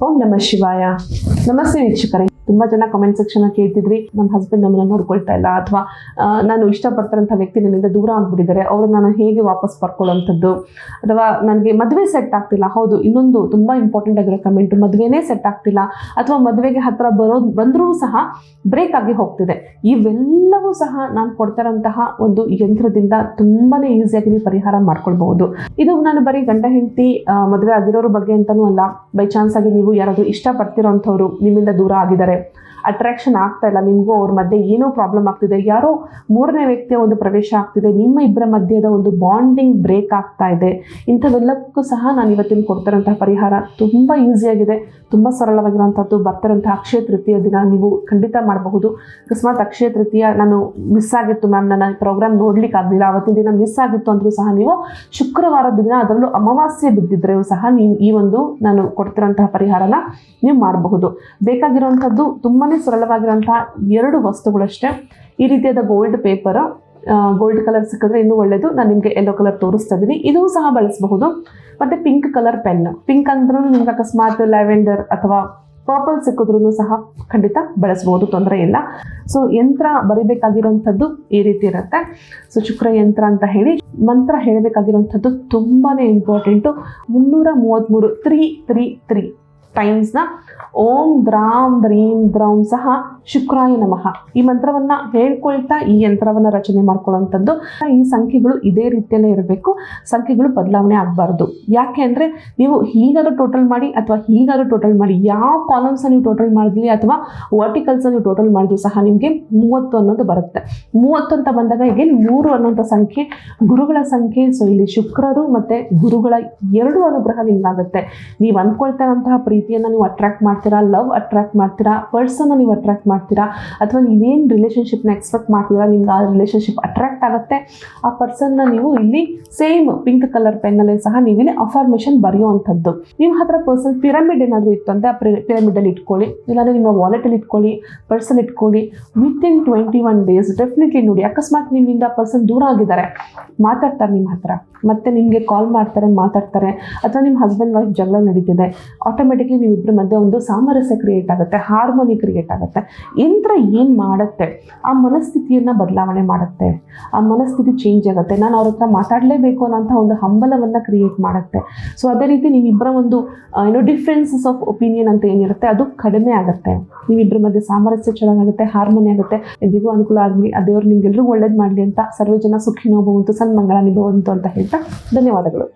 ಓಂ ನಮಃ ಶಿವಾಯ. ನಮಸ್ತೆ ವೀಕ್ಷಕರೇ. ತುಂಬ ಜನ ಕಮೆಂಟ್ ಸೆಕ್ಷನ್ ಕೇಳ್ತಿದ್ರಿ, ನಮ್ಮ ಹಸ್ಬೆಂಡ್ ನಮ್ಮನ್ನ ನೋಡ್ಕೊಳ್ತಾ ಇಲ್ಲ, ಅಥವಾ ನಾನು ಇಷ್ಟಪಡ್ತಾರಂಥ ವ್ಯಕ್ತಿ ನನ್ನಿಂದ ದೂರ ಆಗ್ಬಿಟ್ಟಿದ್ದಾರೆ, ಅವ್ರನ್ನ ನಾನು ಹೇಗೆ ವಾಪಸ್ ಬರ್ಕೊಳ್ಳೋಂಥದ್ದು, ಅಥವಾ ನನಗೆ ಮದುವೆ ಸೆಟ್ ಆಗ್ತಿಲ್ಲ. ಹೌದು, ಇನ್ನೊಂದು ತುಂಬ ಇಂಪಾರ್ಟೆಂಟ್ ಆಗಿರೋ ಕಮೆಂಟ್, ಮದುವೆನೇ ಸೆಟ್ ಆಗ್ತಿಲ್ಲ, ಅಥವಾ ಮದುವೆಗೆ ಹತ್ತಿರ ಬಂದರೂ ಸಹ ಬ್ರೇಕ್ ಆಗಿ ಹೋಗ್ತಿದೆ. ಇವೆಲ್ಲವೂ ಸಹ ನಾನು ಕೊಡ್ತಾರಂತಹ ಒಂದು ಯಂತ್ರದಿಂದ ತುಂಬಾ ಈಸಿಯಾಗಿ ನೀವು ಪರಿಹಾರ ಮಾಡ್ಕೊಳ್ಬಹುದು. ಇದು ನಾನು ಬರೀ ಗಂಡ ಹೆಂಡತಿ ಮದುವೆ ಆಗಿರೋರ ಬಗ್ಗೆ ಅಂತಲೂ ಅಲ್ಲ, ಬೈ ಚಾನ್ಸ್ ಆಗಿ ನೀವು ಯಾರಾದರೂ ಇಷ್ಟಪಡ್ತಿರೋ ಅಂಥವ್ರು ನಿಮ್ಮಿಂದ ದೂರ ಆಗಿದ್ದಾರೆ, ಅಟ್ರಾಕ್ಷನ್ ಆಗ್ತಾ ಇಲ್ಲ, ನಿಮಗೂ ಅವ್ರ ಮಧ್ಯೆ ಏನೋ ಪ್ರಾಬ್ಲಮ್ ಆಗ್ತಿದೆ, ಯಾರೋ ಮೂರನೇ ವ್ಯಕ್ತಿಯ ಒಂದು ಪ್ರವೇಶ ಆಗ್ತಿದೆ, ನಿಮ್ಮ ಇಬ್ಬರ ಮಧ್ಯದ ಒಂದು ಬಾಂಡಿಂಗ್ ಬ್ರೇಕ್ ಆಗ್ತಾ ಇದೆ, ಇಂಥವೆಲ್ಲಕ್ಕೂ ಸಹ ನಾನು ಇವತ್ತಿನ ಕೊಡ್ತಾರಂತಹ ಪರಿಹಾರ ತುಂಬ ಈಸಿಯಾಗಿದೆ, ತುಂಬ ಸರಳವಾಗಿರುವಂಥದ್ದು. ಬರ್ತಾರಂತಹ ಅಕ್ಷಯ ತೃತೀಯ ದಿನ ನೀವು ಖಂಡಿತ ಮಾಡಬಹುದು. ಅಕಸ್ಮಾತ್ ಅಕ್ಷಯ ತೃತೀಯ ನಾನು ಮಿಸ್ ಆಗಿತ್ತು ಮ್ಯಾಮ್, ನನ್ನ ಪ್ರೋಗ್ರಾಮ್ ನೋಡ್ಲಿಕ್ಕೆ ಆಗಲಿಲ್ಲ, ಅವತ್ತಿನ ದಿನ ಮಿಸ್ ಆಗಿತ್ತು ಅಂದರೂ ಸಹ ನೀವು ಶುಕ್ರವಾರದ ದಿನ, ಅದರಲ್ಲೂ ಅಮಾವಾಸ್ಯೆ ಬಿದ್ದಿದ್ರೂ ಸಹ ನೀವು ಈ ಒಂದು ನಾನು ಕೊಡ್ತಿರೋಂತಹ ಪರಿಹಾರನ ನೀವು ಮಾಡಬಹುದು. ಬೇಕಾಗಿರುವಂಥದ್ದು ತುಂಬಾ ಸರಳವಾಗಿರುವಂತಹ 2 ವಸ್ತುಗಳಷ್ಟೇ. ಈ ರೀತಿಯಾದ ಗೋಲ್ಡ್ ಪೇಪರ್, ಗೋಲ್ಡ್ ಕಲರ್ ಸಿಕ್ಕಿದ್ರೆ ಇನ್ನೂ ಒಳ್ಳೆಯದು. ನಾನು ನಿಮಗೆ ಯೆಲ್ಲೋ ಕಲರ್ ತೋರಿಸ್ತಾ ಇದ್ದೀನಿ, ಇದೂ ಸಹ ಬಳಸಬಹುದು. ಮತ್ತು ಪಿಂಕ್ ಕಲರ್ ಪೆನ್, ಪಿಂಕ್ ಅಂದ್ರೂ ನಿಮ್ಗೆ ಅಕಸ್ಮಾತ್ ಲ್ಯಾವೆಂಡರ್ ಅಥವಾ ಪರ್ಪಲ್ ಸಿಕ್ಕಿದ್ರೂ ಸಹ ಖಂಡಿತ ಬಳಸ್ಬೋದು, ತೊಂದರೆ ಇಲ್ಲ. ಸೊ ಯಂತ್ರ ಬರಿಬೇಕಾಗಿರುವಂಥದ್ದು ಈ ರೀತಿ ಇರುತ್ತೆ. ಸೊ ಶುಕ್ರ ಯಂತ್ರ ಅಂತ ಹೇಳಿ ಮಂತ್ರ ಹೇಳಬೇಕಾಗಿರುವಂಥದ್ದು ತುಂಬಾ ಇಂಪಾರ್ಟೆಂಟು. 333 333 ಟೈಮ್ಸ್ನ ಓಂ ದ್ರಾಂ ದ್ರೀಂ ದ್ರೌಂ ಸಹ ಶುಕ್ರಾಯ ನಮಃ ಈ ಮಂತ್ರವನ್ನು ಹೇಳ್ಕೊಳ್ತಾ ಈ ಯಂತ್ರವನ್ನು ರಚನೆ ಮಾಡ್ಕೊಳ್ಳೋವಂಥದ್ದು. ಈ ಸಂಖ್ಯೆಗಳು ಇದೇ ರೀತಿಯಲ್ಲೇ ಇರಬೇಕು, ಸಂಖ್ಯೆಗಳು ಬದಲಾವಣೆ ಆಗಬಾರ್ದು. ಯಾಕೆ ಅಂದರೆ ನೀವು ಹೀಗಾದ್ರೂ ಟೋಟಲ್ ಮಾಡಿ ಅಥವಾ ಹೀಗಾದ್ರೂ ಟೋಟಲ್ ಮಾಡಿ, ಯಾವ ಕಾಲಮ್ಸ್ ನೀವು ಟೋಟಲ್ ಮಾಡಿದ್ಲಿ ಅಥವಾ ವರ್ಟಿಕಲ್ಸ್ ನೀವು ಟೋಟಲ್ ಮಾಡಿದ್ರು ಸಹ ನಿಮಗೆ 30 ಅನ್ನೋದು ಬರುತ್ತೆ. 30 ಅಂತ ಬಂದಾಗ ಈಗ 3 ಅನ್ನೋಂಥ ಸಂಖ್ಯೆ ಗುರುಗಳ ಸಂಖ್ಯೆ. ಸೊ ಇಲ್ಲಿ ಶುಕ್ರರು ಮತ್ತು ಗುರುಗಳ 2 ಅನುಗ್ರಹ ನಿಮ್ಗಾಗುತ್ತೆ. ನೀವು ಅಂದ್ಕೊಳ್ತಾ ಇರೋಂತಹ ಪ್ರೀತಿಯನ್ನು ನೀವು ಅಟ್ರಾಕ್ಟ್ ಮಾಡ್ತೀರಾ, ಲವ್ ಅಟ್ರಾಕ್ಟ್ ಮಾಡ್ತೀರಾ, ಪರ್ಸನ್ನ ನೀವು ಅಟ್ರಾಕ್ಟ್ ಮಾಡ್ತೀರಾ, ಅಥವಾ ನೀವೇನು ರಿಲೇಷನ್ಶಿಪ್ನ ಎಕ್ಸ್ಪೆಕ್ಟ್ ಮಾಡ್ತೀರಾ ನಿಮ್ಗೆ ಆ ರಿಲೇಷನ್ಶಿಪ್ ಅಟ್ರಾಕ್ಟ್ ಆಗುತ್ತೆ. ಆ ಪರ್ಸನ್ನ ನೀವು ಇಲ್ಲಿ ಸೇಮ್ ಪಿಂಕ್ ಕಲರ್ ಪೆನ್ನಲ್ಲೇ ಸಹ ನೀವು ಇಲ್ಲಿ ಅಫರ್ಮೇಷನ್ ಬರೆಯುವಂಥದ್ದು. ನಿಮ್ಮ ಹತ್ರ ಪರ್ಸನ್ ಪಿರಮಿಡ್ ಏನಾದರೂ ಇತ್ತು ಅಂದರೆ ಆ ಪಿರಮಿಡಲ್ಲಿ ಇಟ್ಕೊಳ್ಳಿ, ಇಲ್ಲಾಂದರೆ ನಿಮ್ಮ ವಾಲೆಟಲ್ಲಿ ಇಟ್ಕೊಳ್ಳಿ, ಪರ್ಸನ್ ಇಟ್ಕೊಳ್ಳಿ. ವಿತಿನ್ 21 ಡೇಸ್ ಡೆಫಿನೆಟ್ಲಿ ನೋಡಿ, ಅಕಸ್ಮಾತ್ ನಿಮ್ಮಿಂದ ಪರ್ಸನ್ ದೂರ ಆಗಿದ್ದಾರೆ, ಮಾತಾಡ್ತಾರೆ ನಿಮ್ಮ ಹತ್ರ, ಮತ್ತೆ ನಿಮಗೆ ಕಾಲ್ ಮಾಡ್ತಾರೆ, ಮಾತಾಡ್ತಾರೆ, ಅಥವಾ ನಿಮ್ಮ ಹಸ್ಬೆಂಡ್ ವೈಫ್ ಜಗಳ ನಡೀತಿದೆ, ಆಟೋಮೆಟಿಕ್ಲಿ ನೀವಿಬ್ಬರ ಮಧ್ಯೆ ಒಂದು ಸಾಮರಸ್ಯ ಕ್ರಿಯೇಟ್ ಆಗುತ್ತೆ, ಹಾರ್ಮೋನಿ ಕ್ರಿಯೇಟ್ ಆಗುತ್ತೆ. ಯಂತ್ರ ಏನು ಮಾಡುತ್ತೆ, ಆ ಮನಸ್ಥಿತಿಯನ್ನು ಬದಲಾವಣೆ ಮಾಡುತ್ತೆ, ಆ ಮನಸ್ಥಿತಿ ಚೇಂಜ್ ಆಗುತ್ತೆ. ನಾನು ಅವ್ರ ಹತ್ರ ಮಾತಾಡಲೇಬೇಕು ಅನ್ನೋಂಥ ಒಂದು ಹಂಬಲವನ್ನು ಕ್ರಿಯೇಟ್ ಮಾಡುತ್ತೆ. ಸೊ ಅದೇ ರೀತಿ ನೀವಿಬ್ಬರ ಒಂದು ಡಿಫ್ರೆನ್ಸಸ್ ಆಫ್ ಒಪಿನಿಯನ್ ಅಂತ ಏನಿರುತ್ತೆ ಅದು ಕಡಿಮೆ ಆಗುತ್ತೆ. ನೀವಿಬ್ಬರ ಮಧ್ಯೆ ಸಾಮರಸ್ಯ ಚೆನ್ನಾಗುತ್ತೆ, ಹಾರ್ಮೋನಿ ಆಗುತ್ತೆ. ಎಲ್ರಿಗೂ ಅನುಕೂಲ ಆಗಲಿ, ಆ ದೇವರು ನಿಮ್ಗೆಲ್ರಿಗೂ ಒಳ್ಳೇದು ಮಾಡಲಿ ಅಂತ. ಸರ್ವೇ ಜನ ಸುಖಿನೋ ಭವಂತು, ಸನ್ಮಂಗಳ ನಿಭವಂತು ಅಂತ ಹೇಳ್ತಾ ಧನ್ಯವಾದಗಳು.